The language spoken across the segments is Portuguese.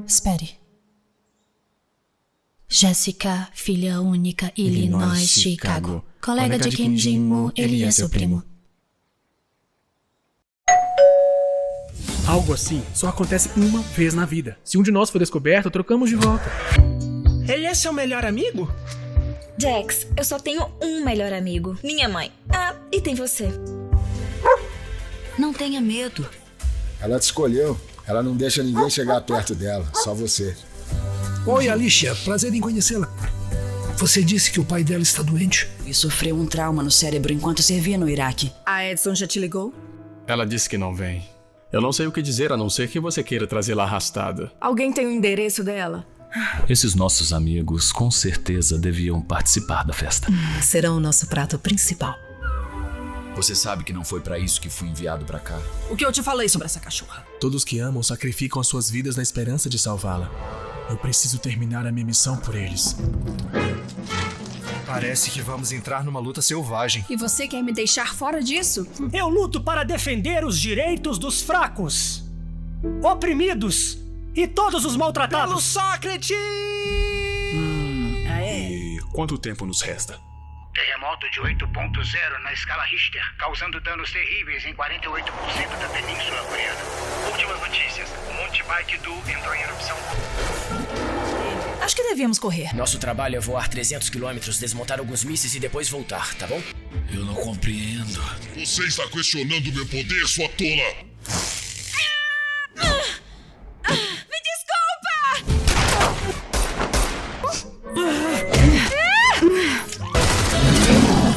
Espere. Jéssica, filha única, Illinois, Chicago. Colega de Kim Jin-woo, ele é seu primo. Algo assim só acontece uma vez na vida. Se um de nós for descoberto, trocamos de volta. Ele é seu melhor amigo? Jax, eu só tenho um melhor amigo. Minha mãe. Ah, e tem você. Não tenha medo. Ela te escolheu. Ela não deixa ninguém chegar perto dela, só você. Oi, Alicia. Prazer em conhecê-la. Você disse que o pai dela está doente? E sofreu um trauma no cérebro enquanto servia no Iraque. A Edson já te ligou? Ela disse que não vem. Eu não sei o que dizer, a não ser que você queira trazê-la arrastada. Alguém tem o endereço dela? Esses nossos amigos com certeza deviam participar da festa. Serão o nosso prato principal. Você sabe que não foi pra isso que fui enviado pra cá. O que eu te falei sobre essa cachorra? Todos que amam sacrificam as suas vidas na esperança de salvá-la. Eu preciso terminar a minha missão por eles. Parece que vamos entrar numa luta selvagem. E você quer me deixar fora disso? Eu luto para defender os direitos dos fracos, oprimidos e todos os maltratados. Pelo Sócrates! E quanto tempo nos resta? Terremoto de 8.0 na escala Richter, causando danos terríveis em 48% da península coreana. Últimas notícias. Monte Baekdu entrou em erupção. Acho que devíamos correr. Nosso trabalho é voar 300 quilômetros, desmontar alguns mísseis e depois voltar, tá bom? Eu não compreendo. Você está questionando meu poder, sua tola! Me desculpa!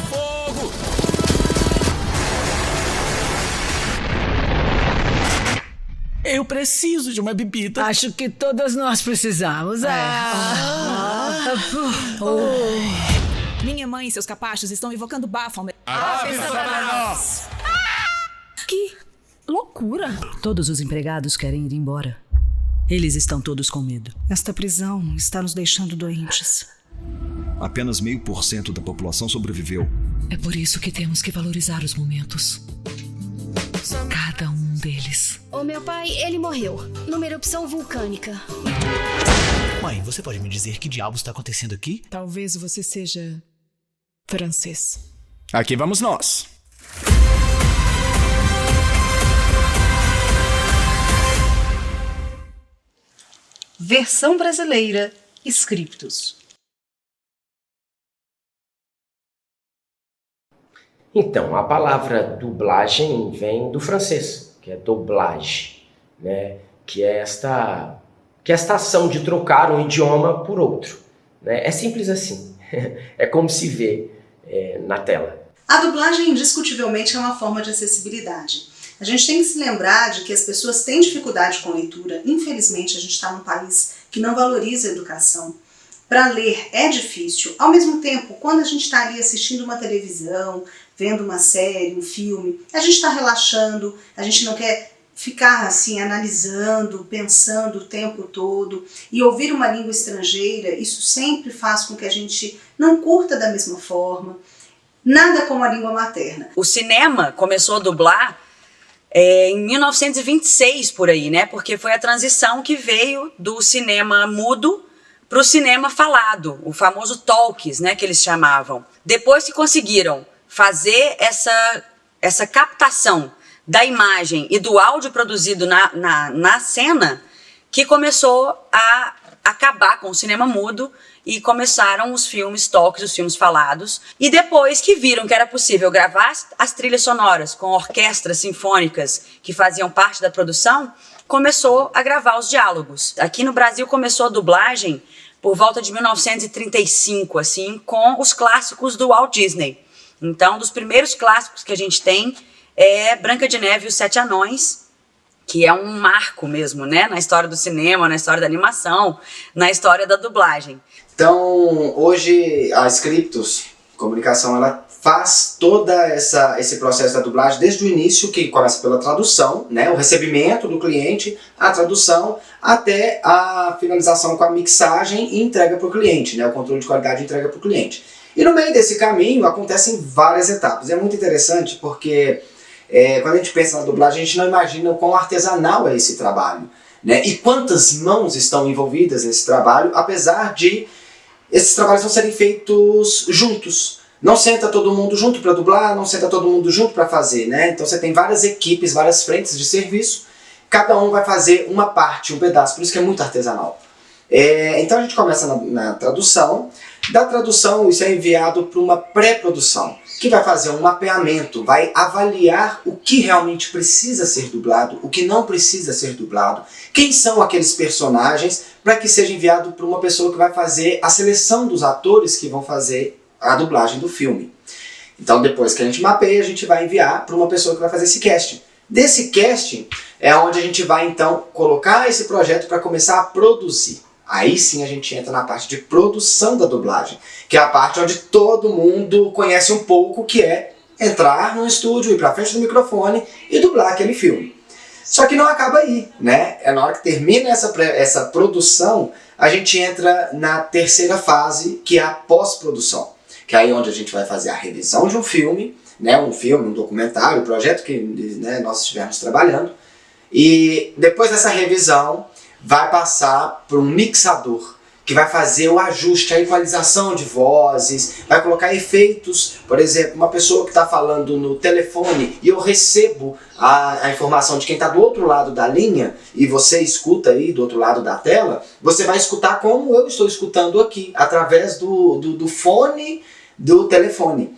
Fogo! Eu preciso de uma bebida. Acho que todas nós precisamos. Minha mãe e seus capachos estão invocando Baphomet. Que loucura! Todos os empregados querem ir embora. Eles estão todos com medo. Esta prisão está nos deixando doentes. Apenas 0,5% da população sobreviveu. É por isso que temos que valorizar os momentos. Cada um deles. O meu pai, ele morreu numa erupção vulcânica. Mãe, você pode me dizer que diabos está acontecendo aqui? Talvez você seja francês. Aqui vamos nós. Versão brasileira, Scriptus. Então, a palavra dublagem vem do francês, que é doublage, né? Que é esta ação de trocar um idioma por outro, né? É simples assim, é como se vê na tela. A dublagem indiscutivelmente é uma forma de acessibilidade. A gente tem que se lembrar de que as pessoas têm dificuldade com leitura. Infelizmente, a gente está num país que não valoriza a educação. Para ler é difícil. Ao mesmo tempo, quando a gente está ali assistindo uma televisão, vendo uma série, um filme, a gente está relaxando, a gente não quer ficar assim analisando, pensando o tempo todo. E ouvir uma língua estrangeira, isso sempre faz com que a gente não curta da mesma forma. Nada como a língua materna. O cinema começou a dublar em 1926 por aí, né? Porque foi a transição que veio do cinema mudo para o cinema falado, o famoso talkies, né, que eles chamavam. Depois que conseguiram fazer essa captação da imagem e do áudio produzido na cena, que começou a acabar com o cinema mudo e começaram os filmes talkies, os filmes falados. E depois que viram que era possível gravar as trilhas sonoras com orquestras sinfônicas que faziam parte da produção, começou a gravar os diálogos. Aqui no Brasil começou a dublagem por volta de 1935, assim, com os clássicos do Walt Disney. Então, dos primeiros clássicos que a gente tem é Branca de Neve e os Sete Anões, que é um marco mesmo, né? Na história do cinema, na história da animação, na história da dublagem. Então, hoje a Scriptus Comunicação, ela faz esse processo da dublagem desde o início, que começa pela tradução, né? O recebimento do cliente, a tradução, até a finalização com a mixagem e entrega para o cliente, né? O controle de qualidade e entrega para o cliente. E no meio desse caminho acontecem várias etapas. É muito interessante porque quando a gente pensa na dublagem, a gente não imagina o quão artesanal é esse trabalho, né? E quantas mãos estão envolvidas nesse trabalho, apesar de esses trabalhos não serem feitos juntos. Não senta todo mundo junto para dublar, não senta todo mundo junto para fazer, né? Então você tem várias equipes, várias frentes de serviço, cada um vai fazer uma parte, um pedaço, por isso que é muito artesanal. Então a gente começa na tradução. Da tradução, isso é enviado para uma pré-produção, que vai fazer um mapeamento, vai avaliar o que realmente precisa ser dublado, o que não precisa ser dublado, quem são aqueles personagens, para que seja enviado para uma pessoa que vai fazer a seleção dos atores que vão fazer a dublagem do filme. Então depois que a gente mapeia, a gente vai enviar para uma pessoa que vai fazer esse casting. Desse casting é onde a gente vai então colocar esse projeto para começar a produzir. Aí sim a gente entra na parte de produção da dublagem, que é a parte onde todo mundo conhece um pouco, que é entrar no estúdio, ir pra frente do microfone e dublar aquele filme. Só que não acaba aí, né? É na hora que termina essa produção, a gente entra na terceira fase, que é a pós-produção. Que é aí onde a gente vai fazer a revisão de um filme, né? Um documentário, um projeto que, né, nós estivermos trabalhando. E depois dessa revisão, vai passar por um mixador, que vai fazer o ajuste, a equalização de vozes, vai colocar efeitos. Por exemplo, uma pessoa que está falando no telefone e eu recebo a informação de quem está do outro lado da linha, e você escuta aí do outro lado da tela, você vai escutar como eu estou escutando aqui, através do fone do telefone.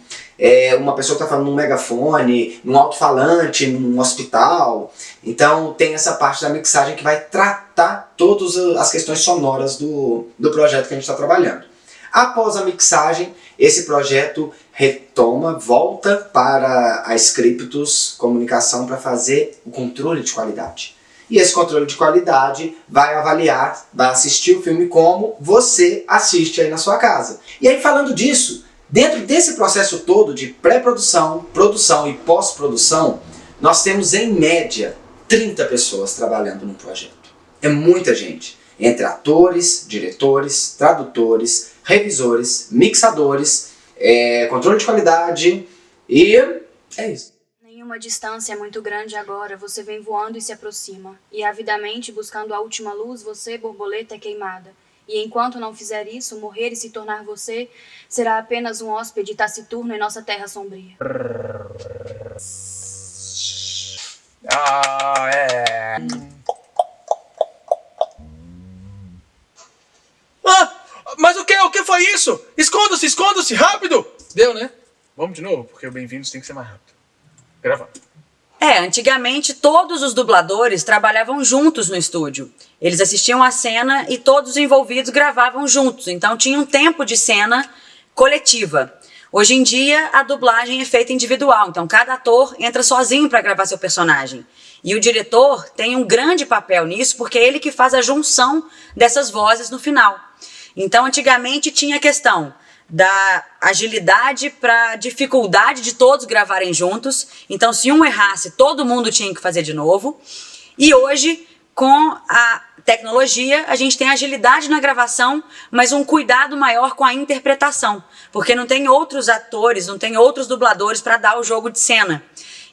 Uma pessoa que está falando num megafone, num alto-falante, num hospital. Então tem essa parte da mixagem que vai tratar todas as questões sonoras do projeto que a gente está trabalhando. Após a mixagem, esse projeto retoma, volta para a Scriptus Comunicação para fazer o controle de qualidade. E esse controle de qualidade vai avaliar, vai assistir o filme como você assiste aí na sua casa. E aí, falando disso, dentro desse processo todo de pré-produção, produção e pós-produção, nós temos em média 30 pessoas trabalhando no projeto. É muita gente, entre atores, diretores, tradutores, revisores, mixadores, controle de qualidade e é isso. Nenhuma distância é muito grande agora, você vem voando e se aproxima. E avidamente, buscando a última luz, você, borboleta, é queimada. E enquanto não fizer isso, morrer e se tornar você, será apenas um hóspede taciturno em nossa terra sombria. Mas o que foi isso? Esconda-se, rápido! Deu, né? Vamos de novo, porque o Bem-vindos tem que ser mais rápido. Gravando. Antigamente todos os dubladores trabalhavam juntos no estúdio. Eles assistiam a cena e todos os envolvidos gravavam juntos, então tinha um tempo de cena coletiva. Hoje em dia a dublagem é feita individual, então cada ator entra sozinho para gravar seu personagem. E o diretor tem um grande papel nisso, porque é ele que faz a junção dessas vozes no final. Então antigamente tinha a questão da agilidade para dificuldade de todos gravarem juntos. Então, se um errasse, todo mundo tinha que fazer de novo. E hoje, com a tecnologia, a gente tem agilidade na gravação, mas um cuidado maior com a interpretação, porque não tem outros atores, não tem outros dubladores para dar o jogo de cena.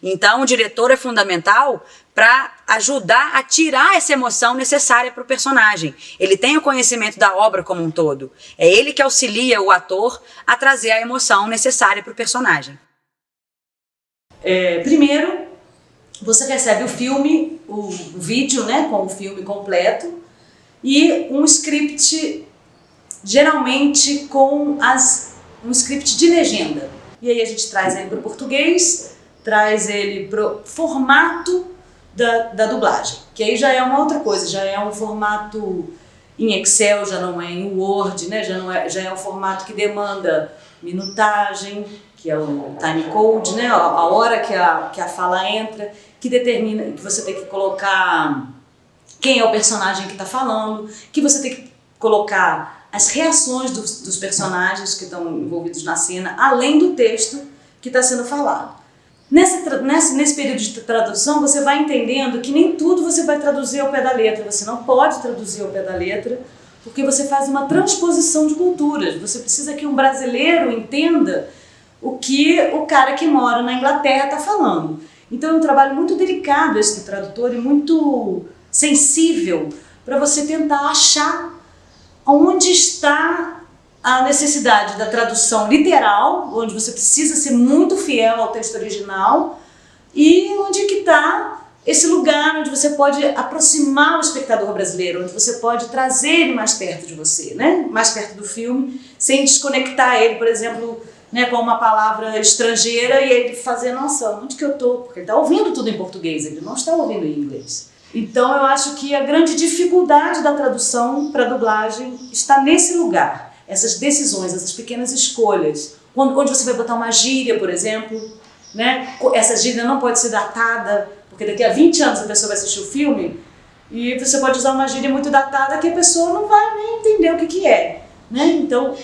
Então, o diretor é fundamental para ajudar a tirar essa emoção necessária para o personagem. Ele tem o conhecimento da obra como um todo. É ele que auxilia o ator a trazer a emoção necessária para o personagem. Primeiro, você recebe o filme, o vídeo, né, com o filme completo, e um script, geralmente com um script de legenda. E aí a gente traz ele para o português, traz ele para o formato da dublagem, que aí já é uma outra coisa, já é um formato em Excel, já não é em Word, né? Já é um formato que demanda minutagem, que é o time code, né? A hora que a fala entra, que determina que você tem que colocar quem é o personagem que está falando, que você tem que colocar as reações dos personagens que estão envolvidos na cena, além do texto que está sendo falado. Nesse período de tradução, você vai entendendo que nem tudo você vai traduzir ao pé da letra. Você não pode traduzir ao pé da letra, porque você faz uma transposição de culturas. Você precisa que um brasileiro entenda o que o cara que mora na Inglaterra está falando. Então é um trabalho muito delicado esse tradutor e muito sensível para você tentar achar onde está a necessidade da tradução literal, onde você precisa ser muito fiel ao texto original, e onde que está esse lugar onde você pode aproximar o espectador brasileiro, onde você pode trazer ele mais perto de você, né? Mais perto do filme, sem desconectar ele, por exemplo, né, com uma palavra estrangeira e ele fazer, nossa, onde que eu estou? Porque ele está ouvindo tudo em português, ele não está ouvindo em inglês. Então eu acho que a grande dificuldade da tradução para a dublagem está nesse lugar. Essas decisões, essas pequenas escolhas. Onde você vai botar uma gíria, por exemplo, né? Essa gíria não pode ser datada, porque daqui a 20 anos a pessoa vai assistir o filme e você pode usar uma gíria muito datada que a pessoa não vai nem entender o que é. Né? Então,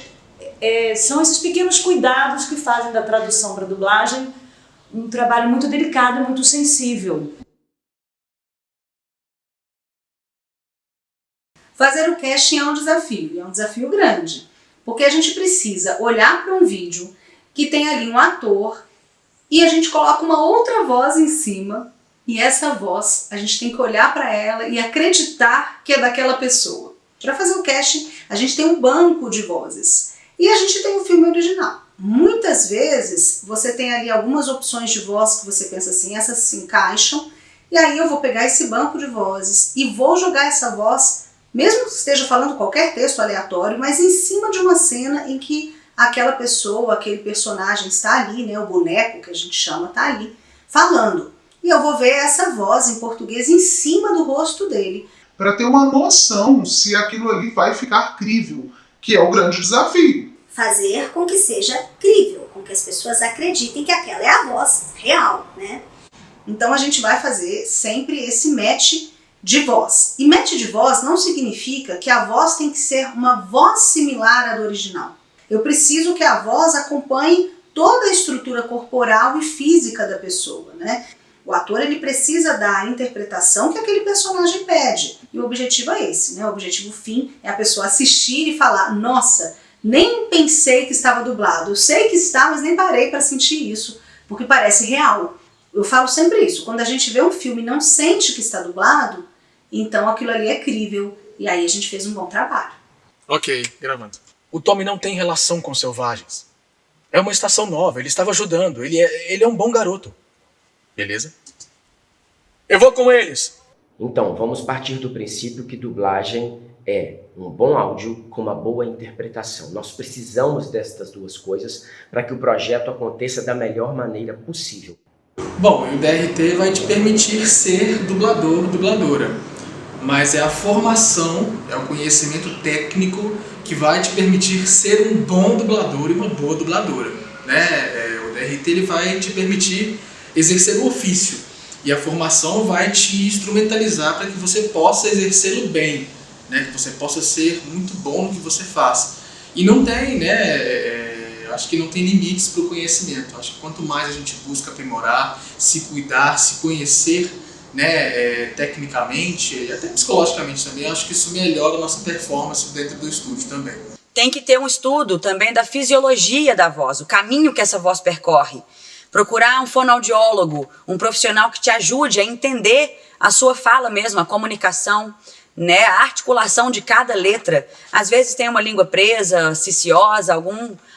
são esses pequenos cuidados que fazem da tradução para a dublagem um trabalho muito delicado e muito sensível. Fazer o casting é um desafio grande, porque a gente precisa olhar para um vídeo que tem ali um ator e a gente coloca uma outra voz em cima e essa voz a gente tem que olhar para ela e acreditar que é daquela pessoa. Para fazer o casting a gente tem um banco de vozes e a gente tem o filme original. Muitas vezes você tem ali algumas opções de voz que você pensa assim, essas se encaixam, e aí eu vou pegar esse banco de vozes e vou jogar essa voz, mesmo que esteja falando qualquer texto aleatório, mas em cima de uma cena em que aquela pessoa, aquele personagem está ali, né, o boneco que a gente chama está ali, falando. E eu vou ver essa voz em português em cima do rosto dele. Para ter uma noção se aquilo ali vai ficar crível, que é o grande desafio. Fazer com que seja crível, com que as pessoas acreditem que aquela é a voz real, né? Então a gente vai fazer sempre esse match de voz. E match de voz não significa que a voz tem que ser uma voz similar à do original. Eu preciso que a voz acompanhe toda a estrutura corporal e física da pessoa, né? O ator ele precisa dar a interpretação que aquele personagem pede. E o objetivo é esse, né? O objetivo fim é a pessoa assistir e falar, nossa, nem pensei que estava dublado. Eu sei que está, mas nem parei para sentir isso, porque parece real. Eu falo sempre isso, quando a gente vê um filme e não sente que está dublado, então aquilo ali é crível, e aí a gente fez um bom trabalho. Ok, gravando. O Tommy não tem relação com selvagens. É uma estação nova, ele estava ajudando, ele é um bom garoto. Beleza? Eu vou com eles! Então, vamos partir do princípio que dublagem é um bom áudio com uma boa interpretação. Nós precisamos destas duas coisas para que o projeto aconteça da melhor maneira possível. Bom, o DRT vai te permitir ser dublador, dubladora. Mas é a formação, é o conhecimento técnico que vai te permitir ser um bom dublador e uma boa dubladora. Né? O DRT ele vai te permitir exercer o ofício. E a formação vai te instrumentalizar para que você possa exercê-lo bem. Né? Que você possa ser muito bom no que você faz. E não tem, né? Acho que não tem limites para o conhecimento. Acho que quanto mais a gente busca aprimorar, se cuidar, se conhecer, né, tecnicamente e até psicologicamente também, acho que isso melhora a nossa performance dentro do estúdio também. Tem que ter um estudo também da fisiologia da voz, o caminho que essa voz percorre. Procurar um fonoaudiólogo, um profissional que te ajude a entender a sua fala mesmo, a comunicação, né, a articulação de cada letra. Às vezes tem uma língua presa, ciciosa,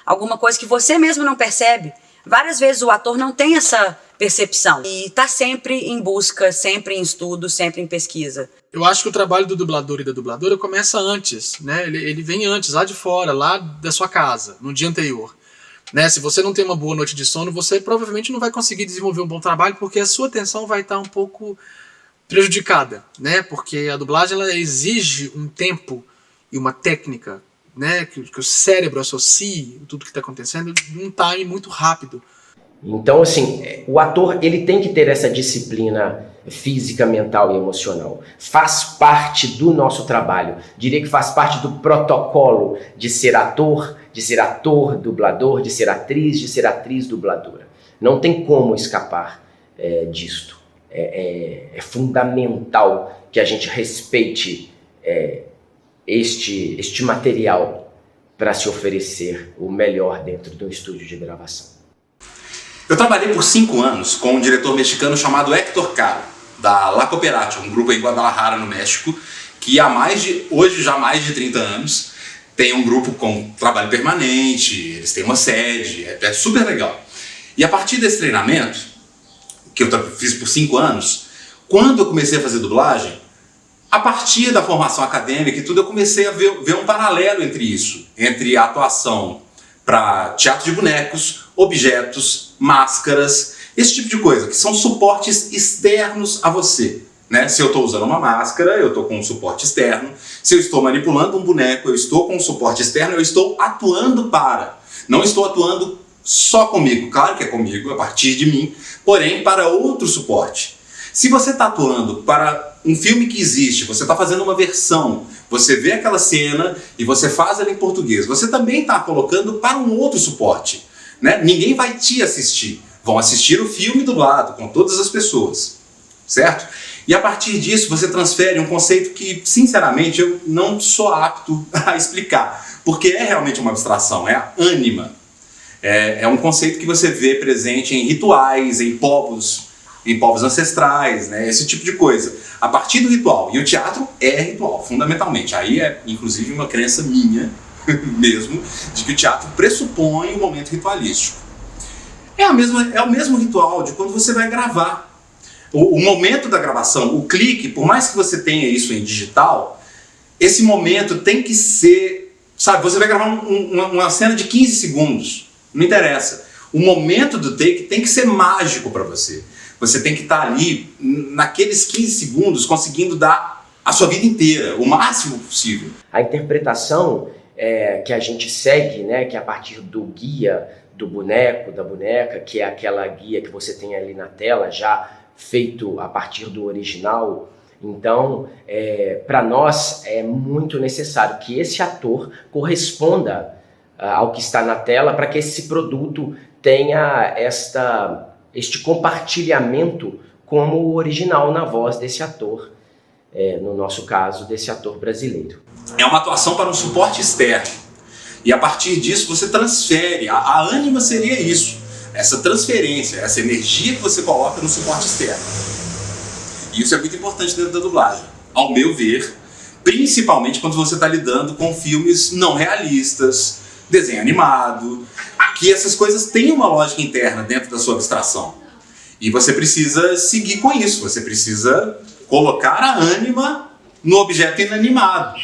alguma coisa que você mesmo não percebe. Várias vezes o ator não tem essa percepção e está sempre em busca, sempre em estudo, sempre em pesquisa. Eu acho que o trabalho do dublador e da dubladora começa antes, né? Ele vem antes, lá de fora, lá da sua casa, no dia anterior. Né? Se você não tem uma boa noite de sono, você provavelmente não vai conseguir desenvolver um bom trabalho porque a sua atenção vai estar um pouco prejudicada, né? Porque a dublagem ela exige um tempo e uma técnica né, que o cérebro associe tudo que está acontecendo num time muito rápido. Então, assim, o ator ele tem que ter essa disciplina física, mental e emocional. Faz parte do nosso trabalho. Diria que faz parte do protocolo de ser ator, dublador, de ser atriz, dubladora. Não tem como escapar disto. É fundamental que a gente respeite este material para se oferecer o melhor dentro do estúdio de gravação. Eu trabalhei por 5 anos com um diretor mexicano chamado Héctor Caro, da La Cooperacha, um grupo em Guadalajara, no México, que hoje já há mais de 30 anos, tem um grupo com trabalho permanente, eles têm uma sede, é super legal. E a partir desse treinamento, que eu fiz por 5 anos, quando eu comecei a fazer dublagem, a partir da formação acadêmica e tudo, eu comecei a ver um paralelo entre isso, entre a atuação para teatro de bonecos, objetos, máscaras, esse tipo de coisa, que são suportes externos a você. Né? Se eu estou usando uma máscara, eu estou com um suporte externo. Se eu estou manipulando um boneco, eu estou com um suporte externo, eu estou atuando para. Não estou atuando só comigo, claro que é comigo, a partir de mim, porém para outro suporte. Se você está atuando para um filme que existe, você está fazendo uma versão, você vê aquela cena e você faz ela em português, você também está colocando para um outro suporte. Né? Ninguém vai te assistir, vão assistir o filme dublado com todas as pessoas, certo? E a partir disso você transfere um conceito que, sinceramente, eu não sou apto a explicar, porque é realmente uma abstração, é a ânima. É um conceito que você vê presente em rituais, em povos ancestrais, né? Esse tipo de coisa. A partir do ritual, e o teatro é ritual, fundamentalmente. Aí é, inclusive, uma crença minha, mesmo, de que o teatro pressupõe um momento ritualístico. É o mesmo ritual de quando você vai gravar. O momento da gravação, o clique, por mais que você tenha isso em digital, esse momento tem que ser, sabe, você vai gravar uma cena de 15 segundos, não interessa. O momento do take tem que ser mágico para você. Você tem que estar ali, naqueles 15 segundos, conseguindo dar a sua vida inteira, o máximo possível. A interpretação que a gente segue, né, que é a partir do guia do boneco, da boneca, que é aquela guia que você tem ali na tela, já feito a partir do original. Então, para nós é muito necessário que esse ator corresponda ao que está na tela para que esse produto tenha este compartilhamento como o original na voz desse ator, no nosso caso, desse ator brasileiro. É uma atuação para um suporte externo. E a partir disso você transfere, a ânima seria isso, essa transferência, essa energia que você coloca no suporte externo. E isso é muito importante dentro da dublagem, ao meu ver, principalmente quando você está lidando com filmes não realistas, desenho animado, que essas coisas têm uma lógica interna dentro da sua abstração. E você precisa seguir com isso, você precisa colocar a ânima no objeto inanimado.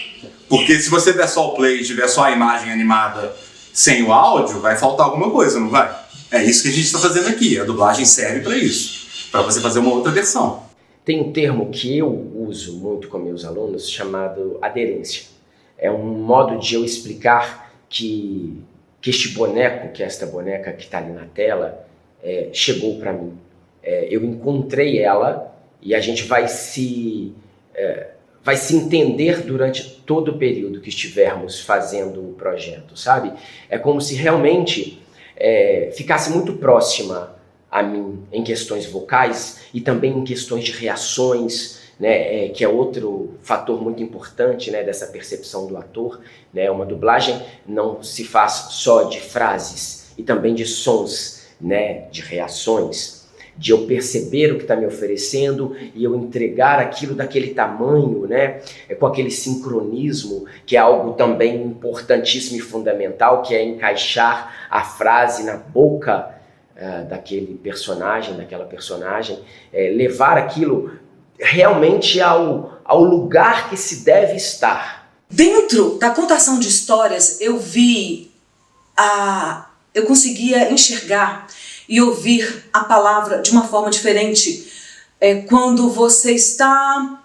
Porque se você der só o play e tiver só a imagem animada sem o áudio, vai faltar alguma coisa, não vai? É isso que a gente está fazendo aqui, a dublagem serve para isso, para você fazer uma outra versão. Tem um termo que eu uso muito com meus alunos chamado aderência. É um modo de eu explicar que este boneco, que é esta boneca que está ali na tela, chegou para mim. Eu encontrei ela e a gente vai se entender durante todo o período que estivermos fazendo o projeto, sabe? É como se realmente ficasse muito próxima a mim em questões vocais e também em questões de reações, né, que é outro fator muito importante, né, dessa percepção do ator. Né? Uma dublagem não se faz só de frases e também de sons, né, de reações, de eu perceber o que está me oferecendo e eu entregar aquilo daquele tamanho, né, com aquele sincronismo, que é algo também importantíssimo e fundamental, que é encaixar a frase na boca daquele personagem, daquela personagem, levar aquilo realmente ao lugar que se deve estar. Dentro da contação de histórias, eu conseguia enxergar e ouvir a palavra de uma forma diferente quando você está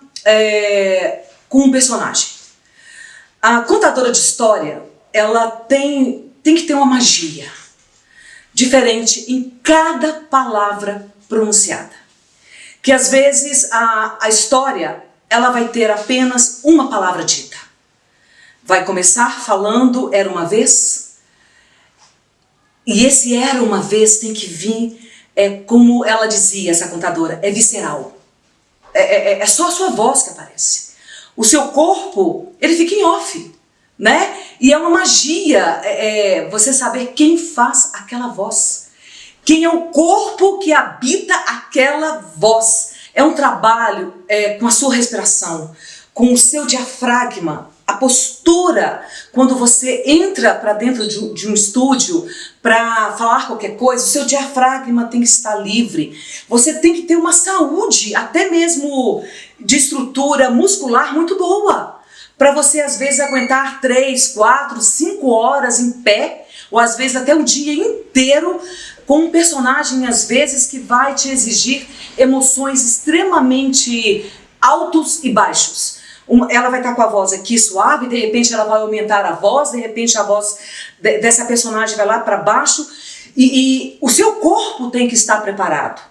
com um personagem. A contadora de história, ela tem que ter uma magia diferente em cada palavra pronunciada. Que às vezes a história ela vai ter apenas uma palavra dita. Vai começar falando era uma vez, e esse era uma vez tem que vir, como ela dizia, essa contadora, é visceral. É só a sua voz que aparece. O seu corpo, ele fica em off, né? E é uma magia você saber quem faz aquela voz. Quem é o corpo que habita aquela voz. É um trabalho com a sua respiração, com o seu diafragma, a postura, quando você entra para dentro de um estúdio para falar qualquer coisa, o seu diafragma tem que estar livre. Você tem que ter uma saúde, até mesmo de estrutura muscular muito boa, para você às vezes aguentar 3, 4, 5 horas em pé, ou às vezes até o dia inteiro, com um personagem às vezes que vai te exigir emoções extremamente altos e baixos. Ela vai estar com a voz aqui suave, de repente ela vai aumentar a voz, de repente a voz dessa personagem vai lá para baixo, e o seu corpo tem que estar preparado,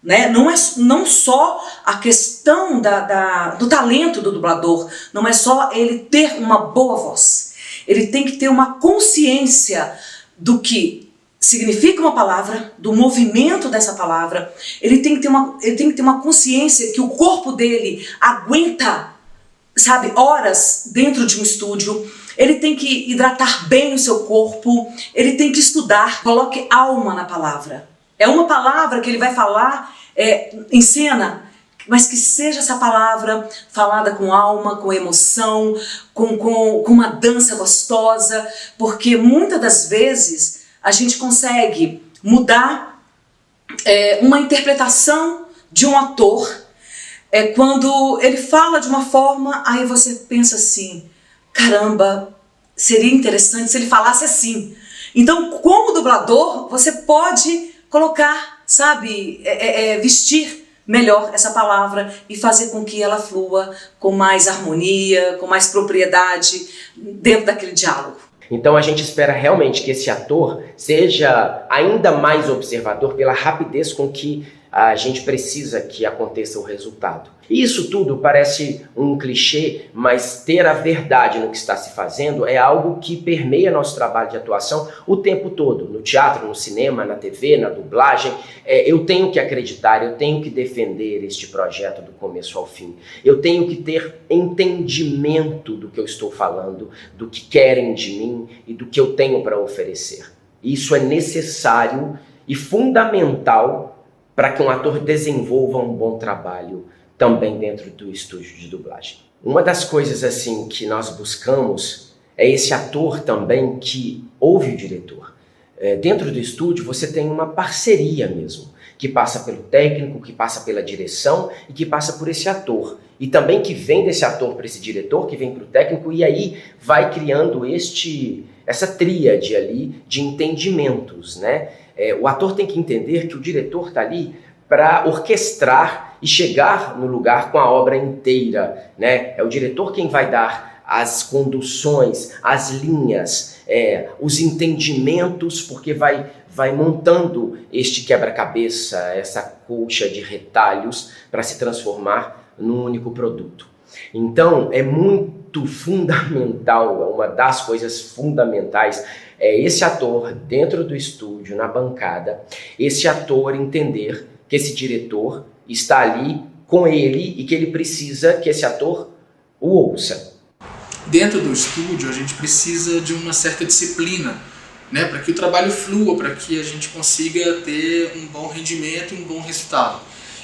né? Não só a questão do talento do dublador, não é só ele ter uma boa voz, ele tem que ter uma consciência do que significa uma palavra, do movimento dessa palavra, ele tem que ter uma consciência que o corpo dele aguenta, sabe, horas dentro de um estúdio. Ele tem que hidratar bem o seu corpo, ele tem que estudar, coloque alma na palavra. É uma palavra que ele vai falar em cena, mas que seja essa palavra falada com alma, com emoção, com uma dança gostosa, porque muitas das vezes a gente consegue mudar uma interpretação de um ator. Quando ele fala de uma forma, aí você pensa assim, caramba, seria interessante se ele falasse assim. Então, como dublador, você pode colocar, sabe, vestir melhor essa palavra e fazer com que ela flua com mais harmonia, com mais propriedade dentro daquele diálogo. Então a gente espera realmente que esse ator seja ainda mais observador pela rapidez com que a gente precisa que aconteça o resultado. E isso tudo parece um clichê, mas ter a verdade no que está se fazendo é algo que permeia nosso trabalho de atuação o tempo todo, no teatro, no cinema, na TV, na dublagem. Eu tenho que acreditar, eu tenho que defender este projeto do começo ao fim. Eu tenho que ter entendimento do que eu estou falando, do que querem de mim e do que eu tenho para oferecer. Isso é necessário e fundamental para que um ator desenvolva um bom trabalho também dentro do estúdio de dublagem. Uma das coisas assim que nós buscamos é esse ator também que ouve o diretor. Dentro do estúdio você tem uma parceria mesmo, que passa pelo técnico, que passa pela direção e que passa por esse ator. E também que vem desse ator para esse diretor, que vem para o técnico, e aí vai criando essa tríade ali de entendimentos, né? O ator tem que entender que o diretor está ali para orquestrar e chegar no lugar com a obra inteira, né? É o diretor quem vai dar as conduções, as linhas, os entendimentos, porque vai montando este quebra-cabeça, essa colcha de retalhos para se transformar num único produto. Então é muito fundamental, uma das coisas fundamentais é esse ator dentro do estúdio, na bancada, esse ator entender que esse diretor está ali com ele e que ele precisa que esse ator o ouça. Dentro do estúdio a gente precisa de uma certa disciplina, né, para que o trabalho flua, para que a gente consiga ter um bom rendimento e um bom resultado.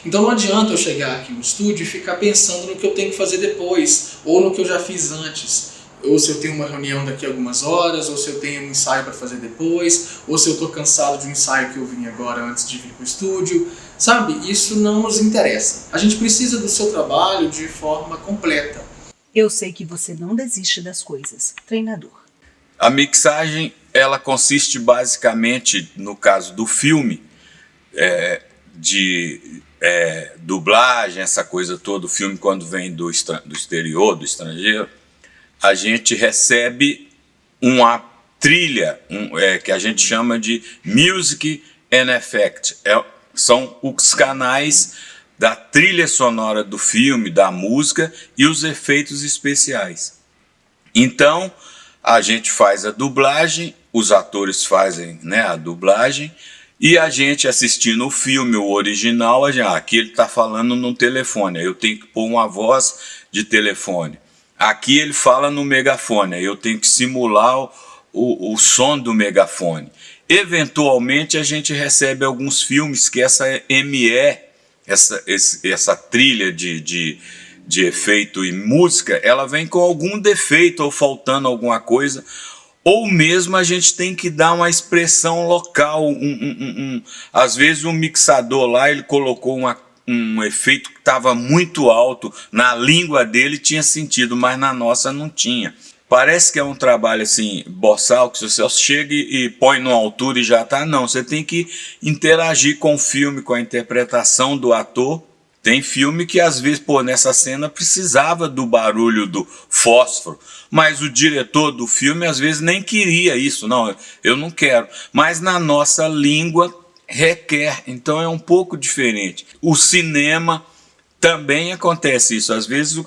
Então não adianta eu chegar aqui no estúdio e ficar pensando no que eu tenho que fazer depois, ou no que eu já fiz antes. Ou se eu tenho uma reunião daqui a algumas horas, ou se eu tenho um ensaio para fazer depois, ou se eu estou cansado de um ensaio que eu vim agora antes de vir para o estúdio. Sabe, isso não nos interessa. A gente precisa do seu trabalho de forma completa. Eu sei que você não desiste das coisas, treinador. A mixagem, ela consiste basicamente, no caso do filme, de dublagem, essa coisa toda. O filme, quando vem do exterior, do estrangeiro, a gente recebe uma trilha, que a gente chama de Music and Effect. São os canais da trilha sonora do filme, da música e os efeitos especiais. Então, a gente faz a dublagem, os atores fazem, né, a dublagem, e a gente assistindo o filme, o original, aqui ele está falando no telefone, eu tenho que pôr uma voz de telefone. Aqui ele fala no megafone, eu tenho que simular o som do megafone. Eventualmente a gente recebe alguns filmes que essa ME, essa trilha de efeito e música, ela vem com algum defeito ou faltando alguma coisa, ou mesmo a gente tem que dar uma expressão local. Às vezes um mixador lá, ele colocou um efeito que estava muito alto, na língua dele tinha sentido, mas na nossa não tinha. Parece que é um trabalho assim, boçal, que você chega e põe numa altura e já tá. Não, você tem que interagir com o filme, com a interpretação do ator. Tem filme que às vezes, nessa cena precisava do barulho do fósforo, mas o diretor do filme às vezes nem queria isso. Não, eu não quero. Mas na nossa língua requer, então é um pouco diferente. O cinema também acontece isso. Às vezes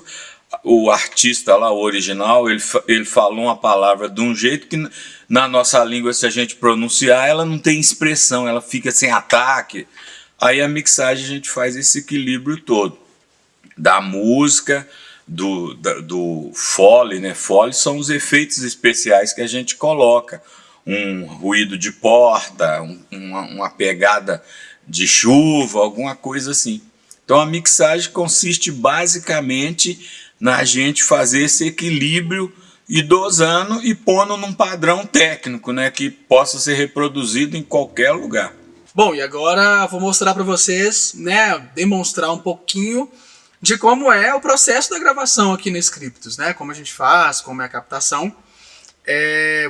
o artista lá, o original, ele falou uma palavra de um jeito que na nossa língua, se a gente pronunciar, ela não tem expressão, ela fica sem ataque. Aí a mixagem a gente faz esse equilíbrio todo, da música, do Foley, né? Foley são os efeitos especiais que a gente coloca, um ruído de porta, uma pegada de chuva, alguma coisa assim. Então a mixagem consiste basicamente na gente fazer esse equilíbrio e dosando e pondo num padrão técnico, né, que possa ser reproduzido em qualquer lugar. Bom, e agora vou mostrar para vocês, né, demonstrar um pouquinho de como é o processo da gravação aqui na Scriptus, né, como a gente faz, como é a captação.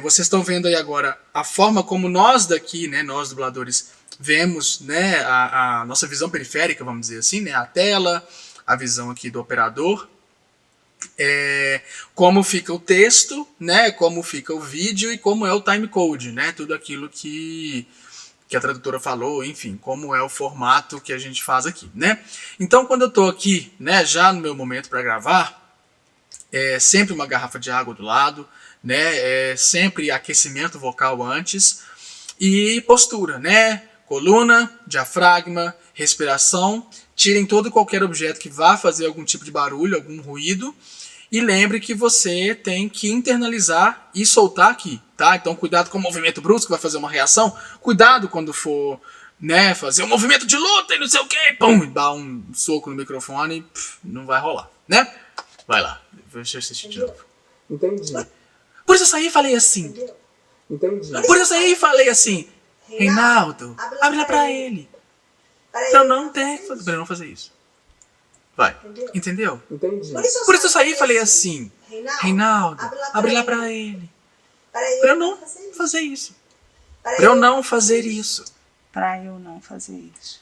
Vocês estão vendo aí agora a forma como nós daqui, né, nós dubladores, vemos, né, a nossa visão periférica, vamos dizer assim, né, a tela, a visão aqui do operador. Como fica o texto, né, como fica o vídeo e como é o timecode, né, tudo aquilo que a tradutora falou, enfim, como é o formato que a gente faz aqui, né. Então, quando eu estou aqui, né, já no meu momento para gravar, sempre uma garrafa de água do lado, né, sempre aquecimento vocal antes e postura, né, coluna, diafragma, respiração. Tirem todo e qualquer objeto que vá fazer algum tipo de barulho, algum ruído. E lembre que você tem que internalizar e soltar aqui, tá? Então cuidado com o movimento brusco, que vai fazer uma reação. Cuidado quando for, né, fazer um movimento de luta e não sei o quê. Pum, dá um soco no microfone, não vai rolar, né? Vai lá, deixa eu assistir de novo. Entendi. Por isso eu saí e falei assim. Entendi. Por isso eu saí e falei assim. Reinaldo, abre lá pra ele. Pra eu não fazer isso. Vai. Entendeu? Entendi. Por isso eu saí e falei assim. Reinaldo, abre lá pra ele. Pra eu não fazer isso. Pra eu não fazer isso. Pra eu não fazer isso.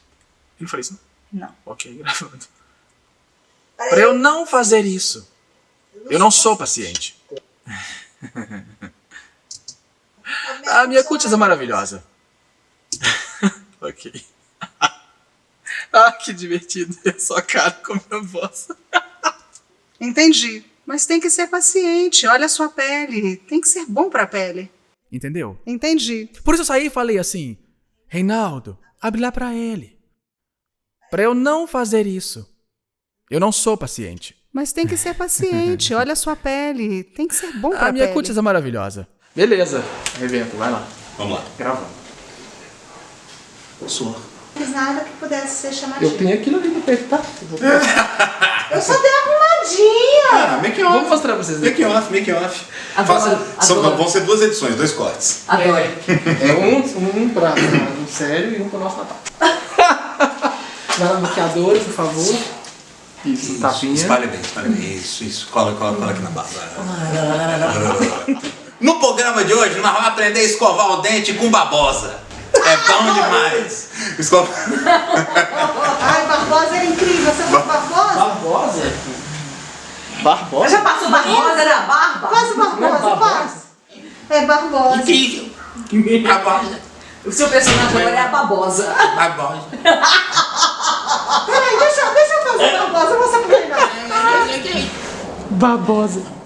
Eu não falei isso, não? Não. Ok, gravando. Pra eu não fazer isso. Eu não sou paciente. A minha cutis é maravilhosa. Ok. Ah, que divertido. Eu só cara com a minha voz. Entendi. Mas tem que ser paciente. Olha a sua pele. Tem que ser bom pra pele. Entendeu? Entendi. Por isso eu saí e falei assim. Reinaldo, abre lá pra ele. Pra eu não fazer isso. Eu não sou paciente. Mas tem que ser paciente. Olha a sua pele. Tem que ser bom pra pele. A minha cutis é maravilhosa. Beleza. Arrebento, vai lá. Vamos lá. Gravando. Suor. Não fiz nada que pudesse ser chamativo. Eu tenho aquilo ali pra apertar. Eu só dei arrumadinha. Make off. Vou mostrar pra vocês. Make off. Vão ser 2 edições, 2 cortes. Agora. Um pra um sério e um pro nosso Natal. Vai lá, bloqueador, por favor. Isso, tapinha. Espalha bem. Isso. Cola aqui na barra. No programa de hoje, nós vamos aprender a escovar o dente com babosa. É bom demais. Ai, Barbosa é incrível. Você faz Barbosa? Barbosa? Já passou Barbosa na barba? Faz o Barbosa, faz. É Barbosa. Incrível. Barbosa. O seu personagem agora é a Babosa. Barbosa. Peraí, deixa eu fazer Barbosa, eu vou saber. Babosa.